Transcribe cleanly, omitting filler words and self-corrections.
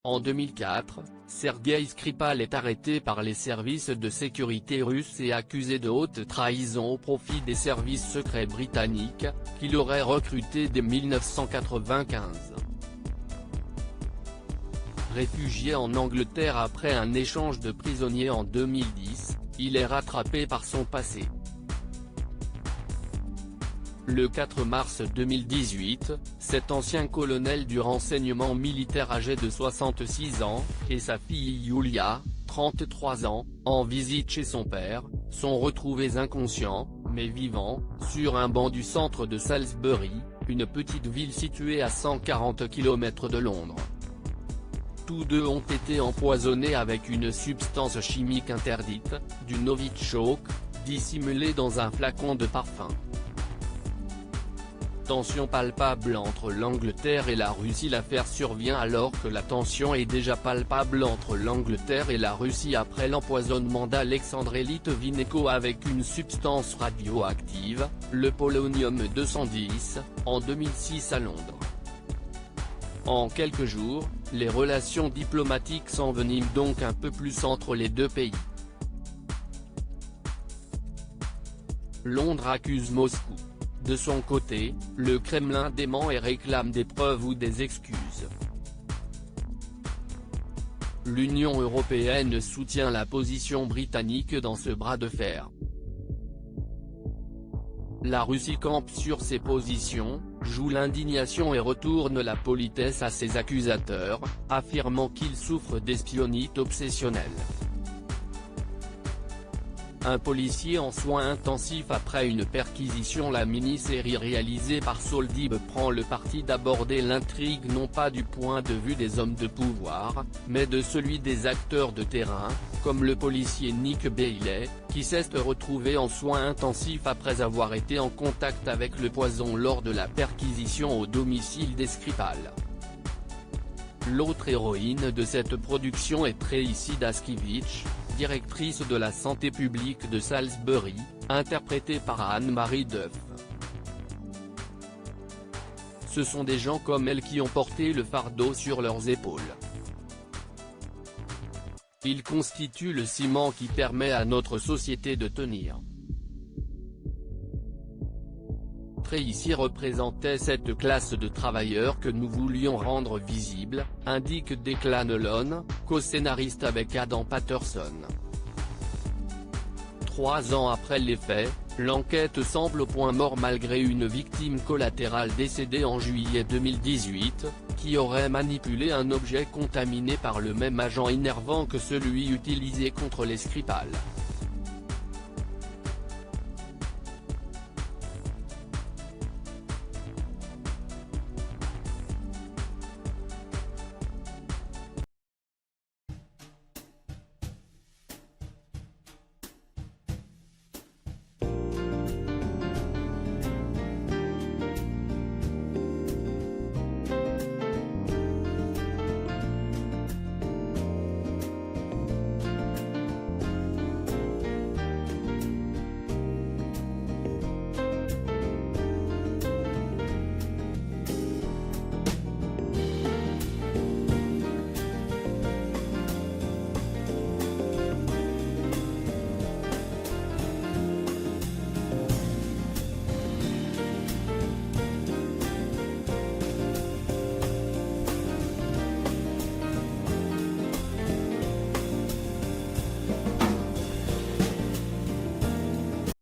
En 2004, Sergueï Skripal est arrêté par les services de sécurité russes et accusé de haute trahison au profit des services secrets britanniques, qu'il aurait recruté dès 1995. Réfugié en Angleterre après un échange de prisonniers en 2010, il est rattrapé par son passé. Le 4 mars 2018, cet ancien colonel du renseignement militaire âgé de 66 ans, et sa fille Yulia, 33 ans, en visite chez son père, sont retrouvés inconscients, mais vivants, sur un banc du centre de Salisbury, une petite ville située à 140 km de Londres. Tous deux ont été empoisonnés avec une substance chimique interdite, du Novichok, dissimulée dans un flacon de parfum. Tension palpable entre l'Angleterre et la Russie. L'affaire survient alors que la tension est déjà palpable entre l'Angleterre et la Russie après l'empoisonnement d'Alexandre Litvinenko avec une substance radioactive, le polonium-210, en 2006 à Londres. En quelques jours, les relations diplomatiques s'enveniment donc un peu plus entre les deux pays. Londres accuse Moscou. De son côté, le Kremlin dément et réclame des preuves ou des excuses. L'Union européenne soutient la position britannique dans ce bras de fer. La Russie campe sur ses positions, joue l'indignation et retourne la politesse à ses accusateurs, affirmant qu'ils souffrent d'espionnage obsessionnel. Un policier en soins intensifs après une perquisition. La mini-série réalisée par Soldib prend le parti d'aborder l'intrigue non pas du point de vue des hommes de pouvoir, mais de celui des acteurs de terrain, comme le policier Nick Bailey, qui s'est retrouvé en soins intensifs après avoir été en contact avec le poison lors de la perquisition au domicile des Skripal. L'autre héroïne de cette production est Tracy Daskevich, directrice de la santé publique de Salisbury, interprétée par Anne-Marie Duff. Ce sont des gens comme elle qui ont porté le fardeau sur leurs épaules. Ils constituent le ciment qui permet à notre société de tenir. Tracy représentait cette classe de travailleurs que nous voulions rendre visible, indique Declan Nolan, co-scénariste avec Adam Patterson. 3 ans après les faits, l'enquête semble au point mort malgré une victime collatérale décédée en juillet 2018, qui aurait manipulé un objet contaminé par le même agent innervant que celui utilisé contre les Skripal.